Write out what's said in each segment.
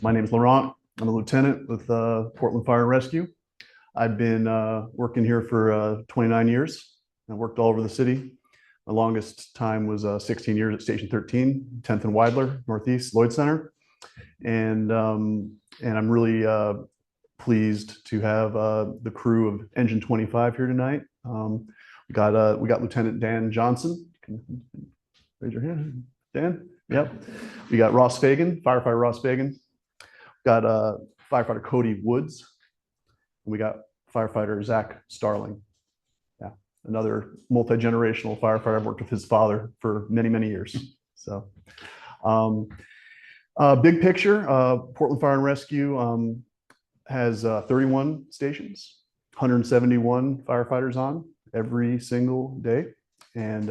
My name is Laurent. I'm a lieutenant with Portland Fire and Rescue. I've been working here for 29 years. I worked all over the city. My longest time was 16 years at Station 13, 10th and Weidler, Northeast, Lloyd Center. And I'm really pleased to have the crew of Engine 25 here tonight. We got Lieutenant Dan Johnson. Raise your hand, Dan. Yep. We got Ross Fagan, firefighter Ross Fagan. Got firefighter Cody Woods. And we got firefighter Zach Starling. Yeah, another multi-generational firefighter. I've worked with his father for many, many years. So, big picture, Portland Fire and Rescue has 31 stations, 171 firefighters on every single day. And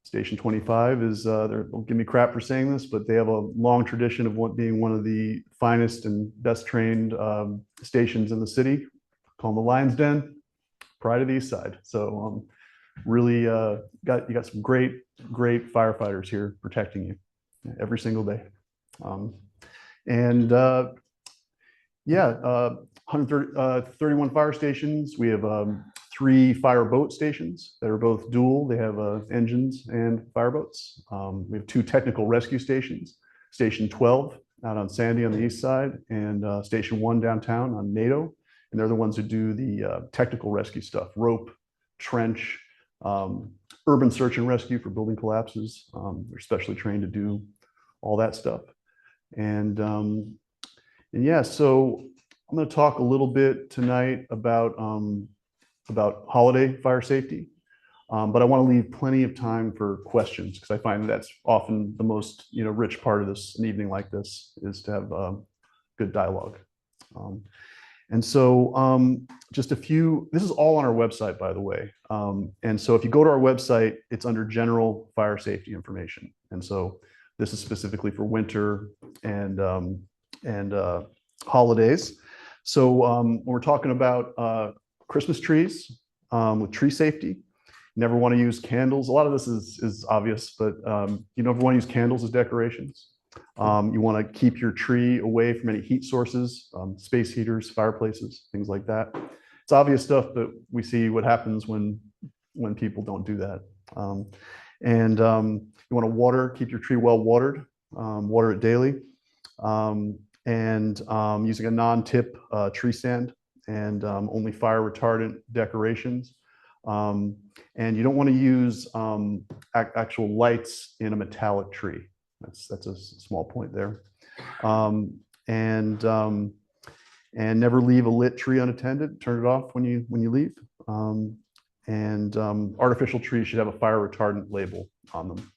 Station 25 is, they'll give me crap for saying this, but they have a long tradition of being one of the finest and best trained stations in the city, called the Lion's Den, pride of the East Side. So really you got some great firefighters here protecting you every single day. Yeah, 131 fire stations. We have 3 fireboat stations that are both dual. They have engines and fireboats. We have 2 technical rescue stations, Station 12 out on Sandy on the east side, and Station 1 downtown on NATO. And they're the ones who do the technical rescue stuff, rope, trench, urban search and rescue for building collapses. They're specially trained to do all that stuff. And yeah, so I'm going to talk a little bit tonight about holiday fire safety, but I want to leave plenty of time for questions because I find that's often the most rich part of an evening like this is to have good dialogue. And so just a few, this is all on our website, by the way. And so if you go to our website, it's under general fire safety information. And so this is specifically for winter and holidays. So when we're talking about Christmas trees with tree safety, you never want to use candles. A lot of this is obvious, but you never want to use candles as decorations. You want to keep your tree away from any heat sources, space heaters, fireplaces, things like that. It's obvious stuff, but we see what happens when people don't do that. You want to keep your tree well watered, water it daily, and using a non-tip tree stand and only fire retardant decorations. And you don't want to use actual lights in a metallic tree. That's a small point there. And never leave a lit tree unattended. Turn it off when you leave. Artificial trees should have a fire retardant label on them.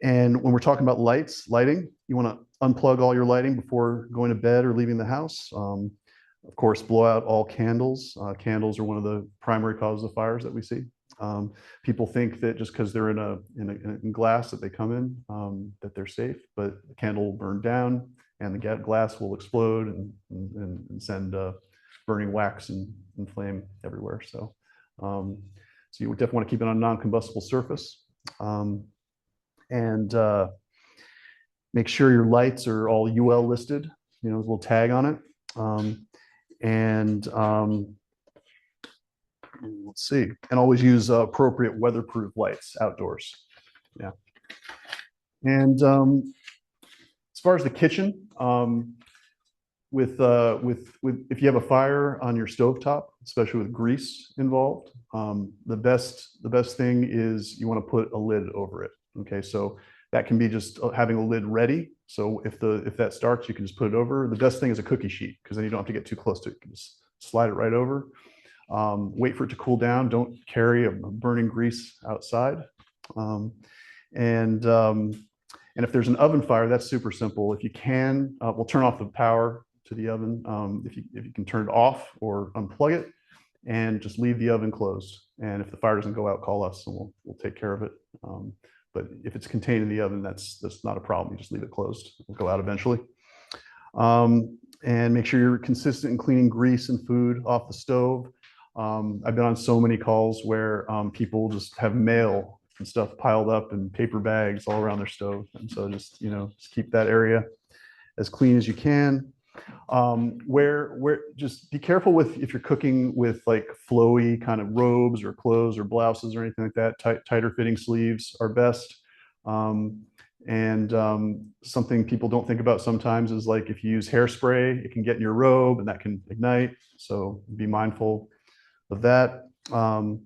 And when we're talking about lighting, you want to unplug all your lighting before going to bed or leaving the house. Of course, blow out all candles. Candles are one of the primary causes of fires that we see. People think that just because they're in glass that they come in, that they're safe, but the candle will burn down and the glass will explode and send burning wax and flame everywhere. So you would definitely want to keep it on a non-combustible surface. And make sure your lights are all UL listed, there's a little tag on it. Let's see, and always use appropriate weatherproof lights outdoors. Yeah. And as far as the kitchen, if you have a fire on your stovetop, especially with grease involved, the best thing is you want to put a lid over it. Okay, so that can be just having a lid ready. So if that starts, you can just put it over. The best thing is a cookie sheet because then you don't have to get too close to it. You can just slide it right over. Wait for it to cool down. Don't carry a burning grease outside. And if there's an oven fire, that's super simple. If you can, we'll turn off the power to the oven. If you can turn it off or unplug it, and just leave the oven closed. And if the fire doesn't go out, call us, and we'll take care of it. But if it's contained in the oven, that's not a problem. You just leave it closed. It'll go out eventually. And make sure you're consistent in cleaning grease and food off the stove. I've been on so many calls where people just have mail and stuff piled up in paper bags all around their stove. And so just keep that area as clean as you can. Where just be careful with if you're cooking with like flowy kind of robes or clothes or blouses or anything like that. Tighter fitting sleeves are best. Something people don't think about sometimes is like if you use hairspray, it can get in your robe and that can ignite. So be mindful of that. And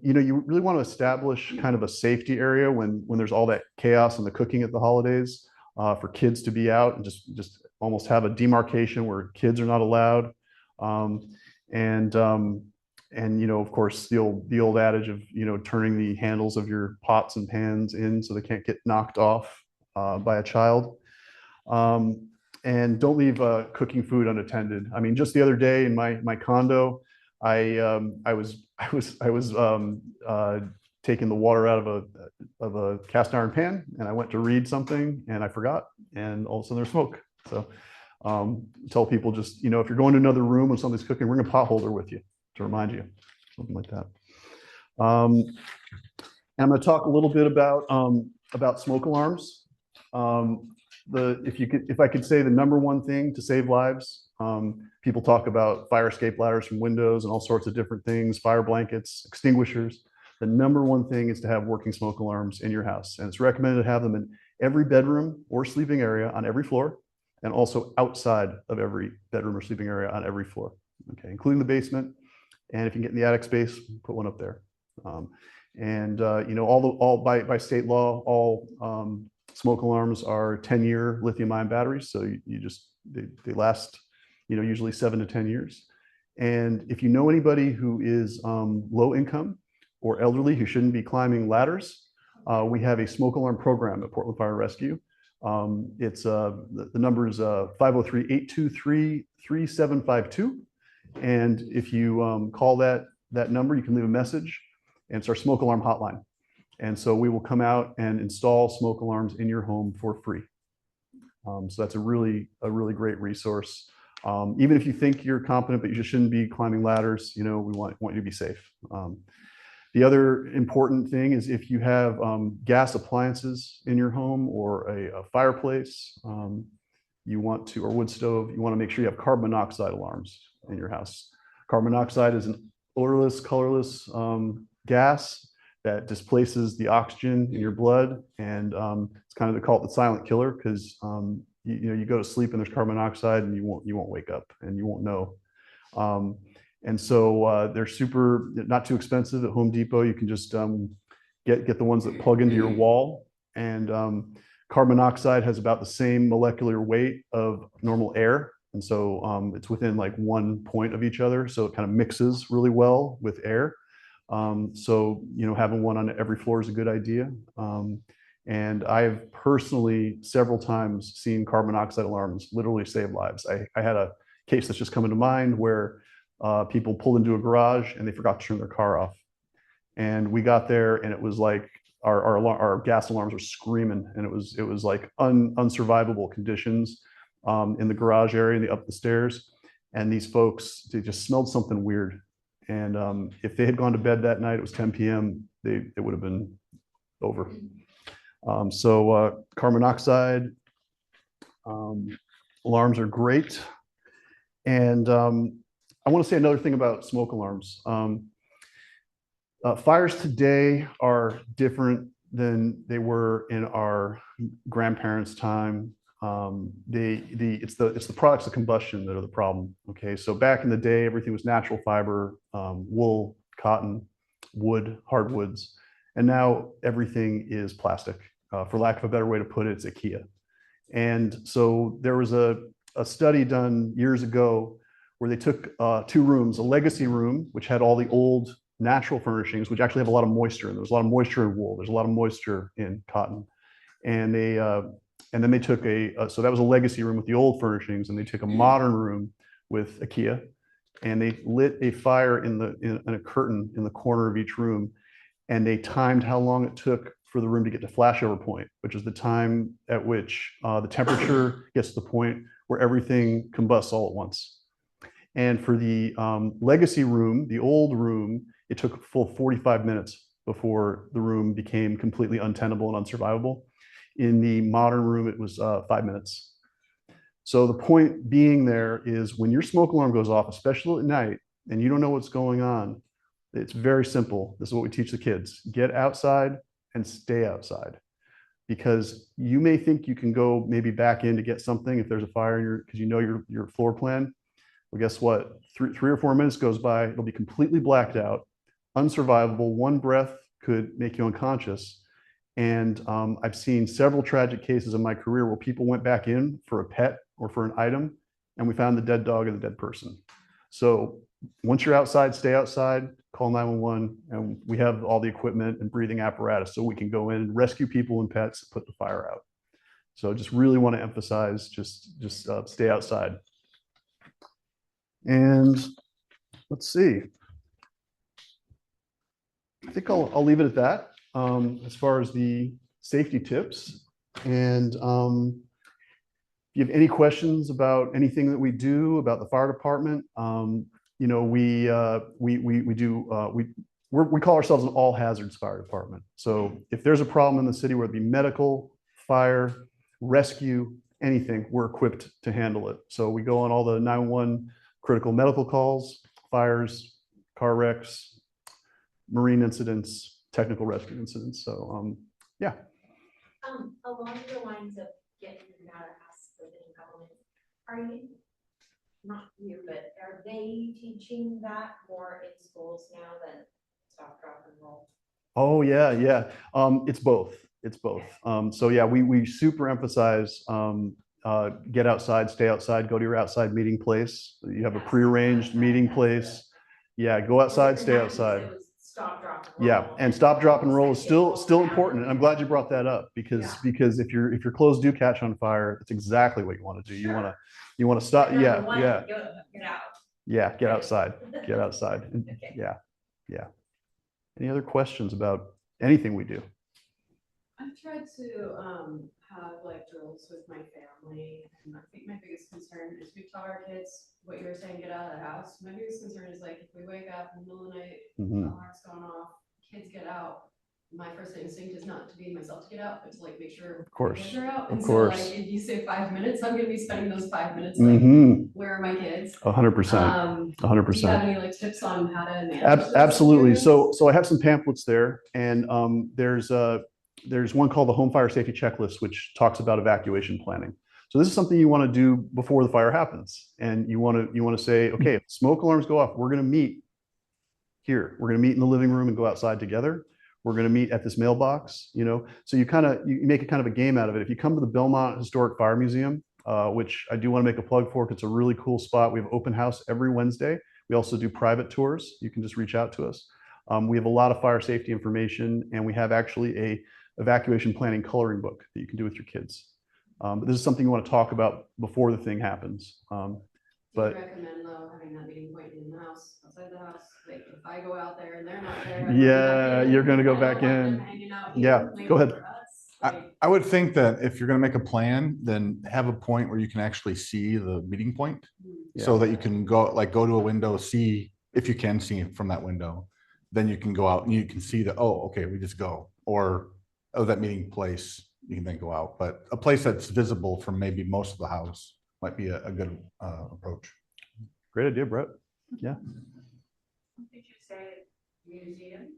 you really want to establish kind of a safety area when there's all that chaos and the cooking at the holidays, for kids to be out and just almost have a demarcation where kids are not allowed. Of course, the old adage of turning the handles of your pots and pans in so they can't get knocked off by a child. And don't leave cooking food unattended. I mean, just the other day in my condo, I was taking the water out of a cast iron pan, and I went to read something and I forgot, and all of a sudden there's smoke. So tell people just if you're going to another room when something's cooking, bring a pot holder with you to remind you, something like that. And I'm going to talk a little bit about smoke alarms. If I could say the number one thing to save lives, people talk about fire escape ladders from windows and all sorts of different things, fire blankets, extinguishers. The number one thing is to have working smoke alarms in your house. And it's recommended to have them in every bedroom or sleeping area on every floor, and also outside of every bedroom or sleeping area on every floor, okay, including the basement. And if you can get in the attic space, put one up there. By state law, all smoke alarms are 10-year lithium-ion batteries. So they last, usually 7 to 10 years. And if you know anybody who is low income or elderly who shouldn't be climbing ladders, we have a smoke alarm program at Portland Fire Rescue. The number is 503-823-3752. And if you call that number, you can leave a message, and it's our smoke alarm hotline. And so we will come out and install smoke alarms in your home for free. So that's a really great resource. Even if you think you're competent, but you just shouldn't be climbing ladders, we want you to be safe. The other important thing is if you have gas appliances in your home or a fireplace, or wood stove, you want to make sure you have carbon monoxide alarms in your house. Carbon monoxide is an odorless, colorless gas that displaces the oxygen in your blood, and it's kind of, they call it the silent killer, because you go to sleep and there's carbon monoxide and you won't wake up and you won't know. And so they're not too expensive at Home Depot. You can just get the ones that plug into your wall, and carbon monoxide has about the same molecular weight of normal air. And so it's within like 1 point of each other. So it kind of mixes really well with air. So having one on every floor is a good idea. And I've personally several times seen carbon monoxide alarms literally save lives. I had a case that's just coming to mind where people pulled into a garage and they forgot to turn their car off. And we got there and it was like our gas alarms were screaming, and it was like unsurvivable conditions in the garage area and up the stairs. And these folks, they just smelled something weird. And if they had gone to bed that night, it was 10 p.m., it would have been over. So carbon monoxide alarms are great. And I want to say another thing about smoke alarms. Fires today are different than they were in our grandparents' time. It's the products of combustion that are the problem. Okay, so back in the day, everything was natural fiber, wool, cotton, wood, hardwoods, and now everything is plastic. For lack of a better way to put it, it's IKEA. And so there was a study done years ago where they took 2 rooms, a legacy room, which had all the old natural furnishings, which actually have a lot of moisture, and there's a lot of moisture in wool, there's a lot of moisture in cotton, and then they took so that was a legacy room with the old furnishings, and they took a modern room with IKEA, and they lit a fire in a curtain in the corner of each room, and they timed how long it took for the room to get to flashover point, which is the time at which the temperature gets to the point where everything combusts all at once. And for the legacy room, the old room, it took a full 45 minutes before the room became completely untenable and unsurvivable. In the modern room, it was 5 minutes. So the point being there is when your smoke alarm goes off, especially at night, and you don't know what's going on, it's very simple. This is what we teach the kids. Get outside and stay outside. Because you may think you can go maybe back in to get something if there's a fire in your, because you know your floor plan. Well, guess what? Three or 4 minutes goes by, it'll be completely blacked out, unsurvivable. One breath could make you unconscious. And I've seen several tragic cases in my career where people went back in for a pet or for an item, and we found the dead dog and the dead person. So once you're outside, stay outside, call 911, and we have all the equipment and breathing apparatus so we can go in and rescue people and pets, put the fire out. So just really want to emphasize, just stay outside. And let's see. I think I'll leave it at that as far as the safety tips. And if you have any questions about anything that we do about the fire department, you know, we call ourselves an all hazards fire department. So if there's a problem in the city, whether it be medical, fire, rescue, anything, we're equipped to handle it. So we go on all the 911 critical medical calls, fires, car wrecks, marine incidents, technical rescue incidents. So yeah. Along the lines of getting out of house within government, are you, not you, but are they teaching that more in schools now than stop, drop, and roll? Oh yeah, yeah. It's both. It's both. So yeah, we super emphasize get outside, stay outside, go to your outside meeting place. You have a prearranged meeting place. Yeah, go outside, stay outside. Stop, drop, and roll. Yeah, and stop, drop, and roll is still important. And I'm glad you brought that up because if your clothes do catch on fire, that's exactly what you want to do. You want to stop. Yeah, yeah. Get out. Yeah, get outside. Get outside. Okay. Yeah, yeah. Any other questions about anything we do? I've tried to have like drills with my family, and I think my biggest concern is we taught our kids what you were saying, get out of the house. My biggest concern is like if we wake up in the middle of the night, the alarm's going off, kids get out. My first instinct is not to be myself to get out, but to like make sure of course, kids are out. And of course. So like if you say 5 minutes, I'm gonna be spending those 5 minutes like where are my kids? 100%. 100%. Do you have any like tips on how to manage Absolutely. So I have some pamphlets there, and there's one called the Home Fire Safety Checklist, which talks about evacuation planning. So this is something you want to do before the fire happens, and you want to say, okay, if smoke alarms go off, we're going to meet here. We're going to meet in the living room and go outside together. We're going to meet at this mailbox, you know. So you make it kind of a game out of it. If you come to the Belmont Historic Fire Museum, which I do want to make a plug for, because it's a really cool spot. We have open house every Wednesday. We also do private tours. You can just reach out to us. We have a lot of fire safety information, and we have actually a evacuation planning coloring book that you can do with your kids. But this is something you want to talk about before the thing happens. But do you recommend though having that meeting point in the house, outside the house? Like if I go out there and they're not there, yeah, you're going to go back in. Yeah, go ahead. I would think that if you're going to make a plan, then have a point where you can actually see the meeting point, so that you can go to a window, see if you can see from that window. Then you can go out and you can see that, oh, okay, we just go, or oh, that meeting place, you can then go out. But a place that's visible from maybe most of the house might be a good approach. Great idea, Brett. Yeah. Did you say museum?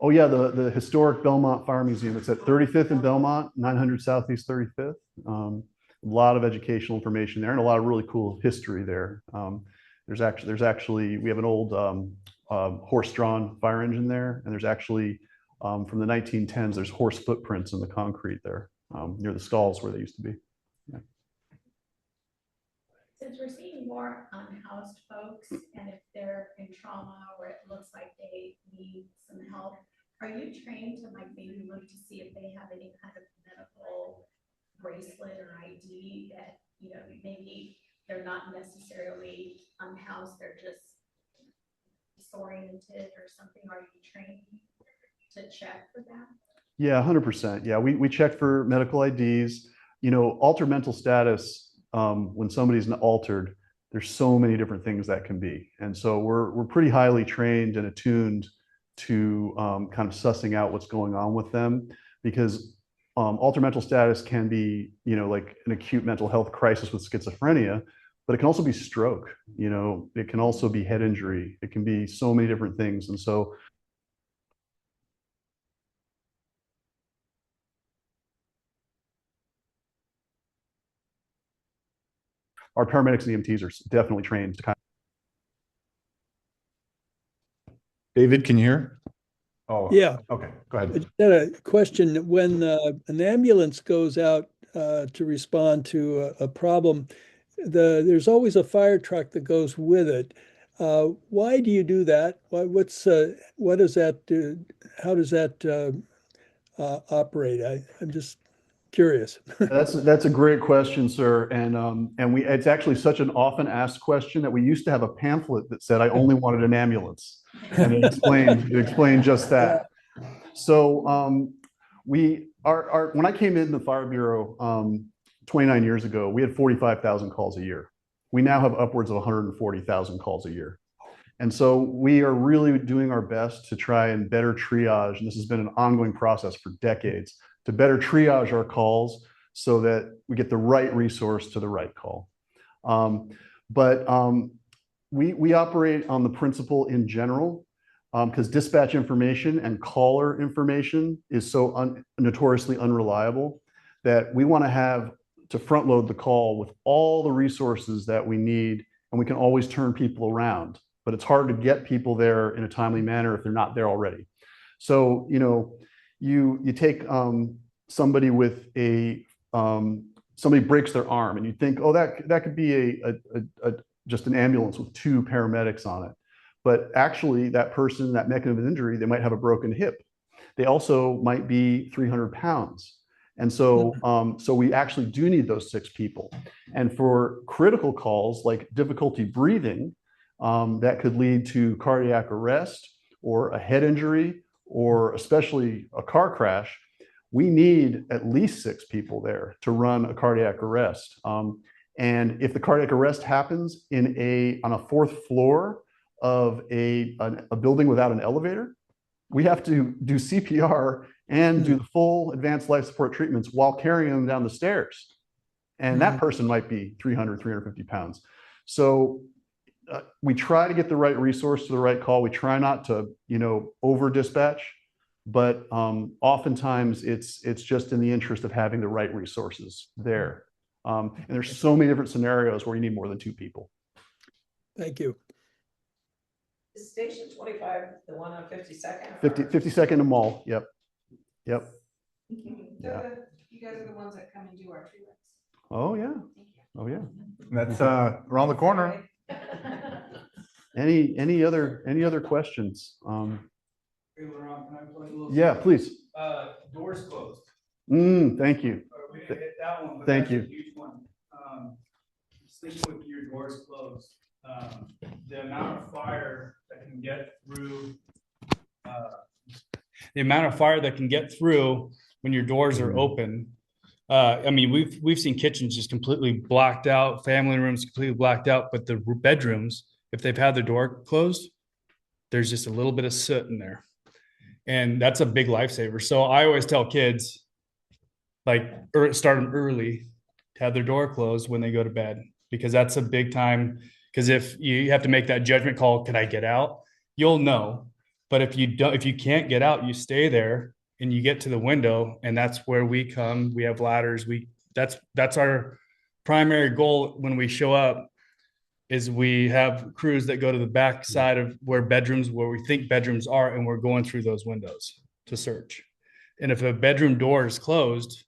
Oh yeah, the historic Belmont Fire Museum. It's at 35th and Belmont, 900 Southeast 35th. A lot of educational information there and a lot of really cool history there. There's actually we have an old horse-drawn fire engine there, and there's actually from the 1910s, there's horse footprints in the concrete there near the stalls where they used to be. Yeah. Since we're seeing more unhoused folks, and if they're in trauma or it looks like they need some help, are you trained to like maybe look to see if they have any kind of medical bracelet or ID that, you know, maybe they're not necessarily unhoused, they're just disoriented or something? Are you trained to check for that? Yeah, 100%. Yeah, we check for medical IDs. You know, altered mental status, when somebody's altered, there's so many different things that can be. And so we're pretty highly trained and attuned to kind of sussing out what's going on with them, because altered mental status can be, like an acute mental health crisis with schizophrenia, but it can also be stroke. It can also be head injury. It can be so many different things. And so our paramedics and EMTs are definitely trained to kind David, can you hear? Oh, Yeah, okay, go I ahead. just had a question. When an ambulance goes out to respond to a problem, there's always a fire truck that goes with it. Why do you do that? What does that do? How does that operate? I'm just curious. That's a great question, sir. And it's actually such an often asked question that we used to have a pamphlet that said, "I only wanted an ambulance," and it explained just that. So when I came in the Fire Bureau 29 years ago, we had 45,000 calls a year. We now have upwards of 140,000 calls a year. And so we are really doing our best to try and better triage, and this has been an ongoing process for decades, to better triage our calls so that we get the right resource to the right call. But we operate on the principle in general, because dispatch information and caller information is so notoriously unreliable, that we want to have to front load the call with all the resources that we need, and we can always turn people around. But it's hard to get people there in a timely manner if they're not there already. So, you take somebody with somebody breaks their arm, and you think, oh, that could be just an ambulance with 2 paramedics on it. But actually, that person, that mechanism of injury, they might have a broken hip. They also might be 300 pounds. And so we actually do need those 6 people. And for critical calls like difficulty breathing, that could lead to cardiac arrest or a head injury, or especially a car crash, we need at least 6 people there to run a cardiac arrest. And if the cardiac arrest happens on a 4th floor of a building without an elevator, we have to do CPR and do the full advanced life support treatments while carrying them down the stairs. And that person might be 300, 350 pounds. So we try to get the right resource to the right call. We try not to, over dispatch, but oftentimes it's just in the interest of having the right resources there. And there's so many different scenarios where you need more than 2 people. Thank you. Is Station 25 the one on 52nd? 52nd and Mall. Yep. Yeah. You guys are the ones that come and do our tree lights. Oh yeah. Oh yeah. That's around the corner. Any other questions? Hey, Laurent, can I plug a little? Yeah, please. Doors closed. Thank you. We didn't hit that one, but Thank that's you. a huge one. Sticking with your doors closed, the amount of fire that can get through, when your doors are open. I mean, we've seen kitchens just completely blacked out, family rooms completely blacked out, but the bedrooms, if they've had their door closed, there's just a little bit of soot in there. And that's a big lifesaver. So I always tell kids, start them early to have their door closed when they go to bed, because that's a big time. Because if you have to make that judgment call, can I get out? You'll know. But if you can't get out, you stay there and you get to the window, and that's where we come. We have ladders. That's our primary goal when we show up, is we have crews that go to the back side of where we think bedrooms are, and we're going through those windows to search. And if a bedroom door is closed,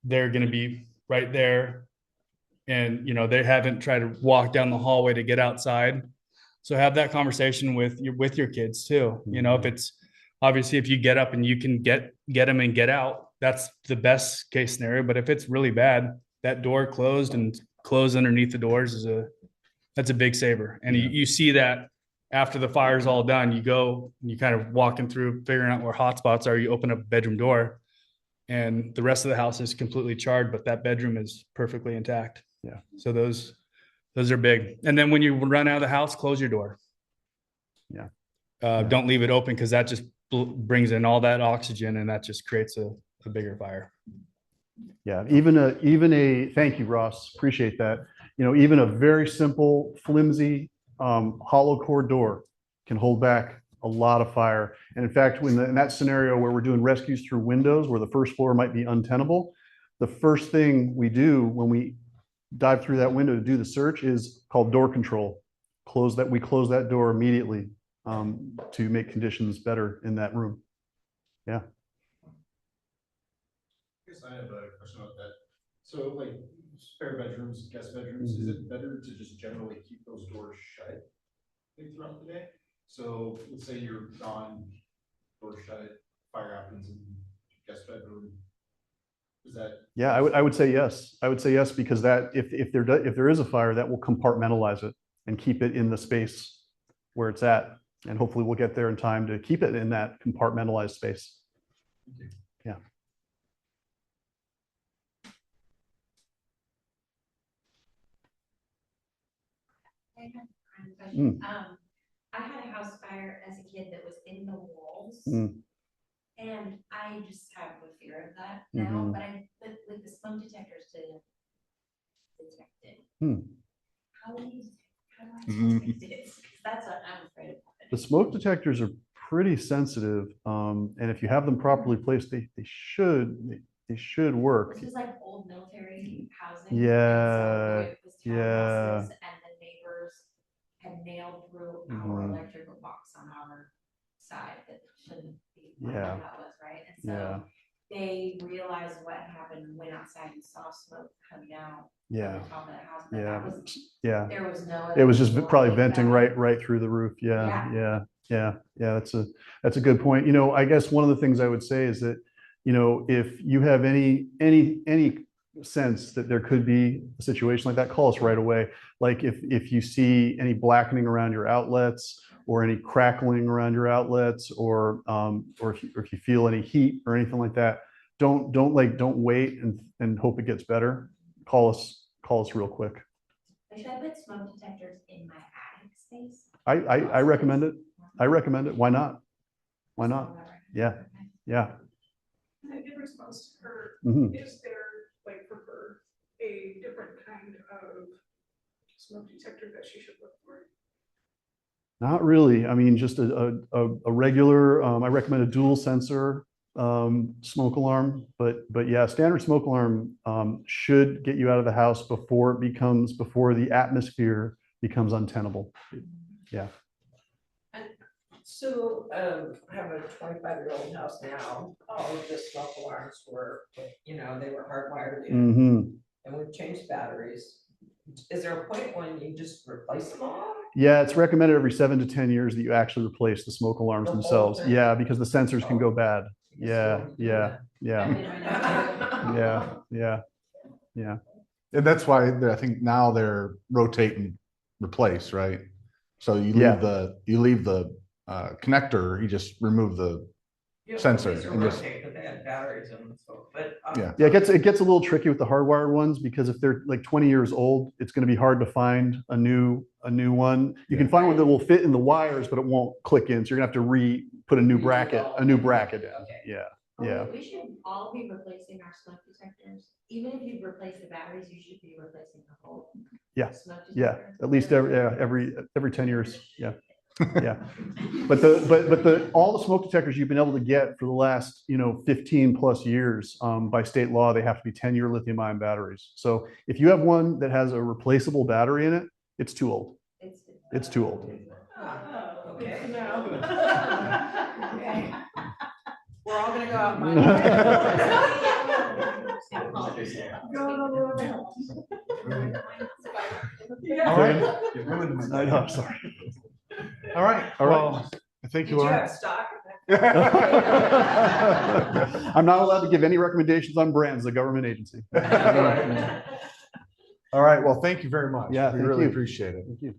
they're going to be right there. And, they haven't tried to walk down the hallway to get outside. So have that conversation with your kids too. If it's obviously, if you get up and you can get them and get out, that's the best case scenario. But if it's really bad, that door closed and close underneath the doors that's a big saver. And you see that after the fire's all done, you go and you kind of walking through, figuring out where hot spots are. You open up a bedroom door and the rest of the house is completely charred, but that bedroom is perfectly intact. Yeah. So those are big. And then when you run out of the house, close your door. Yeah. Don't leave it open, because that just brings in all that oxygen, and that just creates a a bigger fire. Yeah, even a thank you, Ross. Appreciate that. Even a very simple, flimsy, hollow core door can hold back a lot of fire. And in fact, in that scenario where we're doing rescues through windows, where the first floor might be untenable, the first thing we do when we dive through that window to do the search is called door control. We close that door immediately to make conditions better in that room. Yeah. I guess I have a question about that. So like spare bedrooms, guest bedrooms, is it better to just generally keep those doors shut throughout the day? So let's say you're gone, door shut, fire happens in guest bedroom. Is that? Yeah, I would say yes. I would say yes, because that if there is a fire, that will compartmentalize it and keep it in the space where it's at. And hopefully we'll get there in time to keep it in that compartmentalized space. Yeah. I had a house fire as a kid that was in the walls. And I just have a fear of that now, but with the smoke detectors to detect it. How do I detect it? That's what I'm afraid of. The smoke detectors are pretty sensitive, and if you have them properly placed, they should work. This is like old military housing. Yeah, and so it was townhouses, and the neighbors had nailed through our electrical box on our side that shouldn't be. Yeah. That was right, and so they realized what happened, went outside and saw smoke coming out. Yeah. The top of the house, but that was, Yeah. there was no. It was just probably like venting that. right through the roof. Yeah. That's a good point. I guess one of the things I would say is that, if you have any sense that there could be a situation like that, call us right away. Like if you see any blackening around your outlets or any crackling around your outlets, or if you feel any heat or anything like that, don't wait and hope it gets better. Call us real quick. Should I put smoke detectors in my attic space? I recommend it. Why not? Why not? Yeah. In response to her, is there, like, for her, a different kind of smoke detector that she should look for? Not really. I mean, just a regular, I recommend a dual sensor smoke alarm, but yeah, standard smoke alarm should get you out of the house before the atmosphere becomes untenable. Yeah. So, I have a 25-year-old house now. All of the smoke alarms were, they were hardwired in, and we've changed batteries. Is there a point when you just replace them all? Yeah, it's recommended every 7 to 10 years that you actually replace the smoke alarms themselves. Yeah, because the sensors can go bad. Yeah. And that's why I think now they're rotate and replace, right? So you leave the connector, you just remove the sensor and just rotate, but they had batteries in them, so, but it gets a little tricky with the hardwired ones, because if they're like 20 years old, it's going to be hard to find a new one. You can find one that will fit in the wires, but it won't click in, so you're gonna have to put a new bracket in. Okay. Yeah. We should all be replacing our smoke detectors. Even if you replace the batteries, you should be replacing the whole smoke detector. At least every 10 years. Yeah. But all the smoke detectors you've been able to get for the last 15 plus years, by state law, they have to be 10-year lithium-ion batteries. So if you have one that has a replaceable battery in it, it's too old. It's too old. okay, no. Okay. We're all gonna go out and buy all right. You ruined my day. I know, sorry. All right. Well, thank you, Did you Laurent. have stock? I'm not allowed to give any recommendations on brands, the government agency. All right. Well, thank you very much. Yeah, we thank really you. appreciate it. Thank you.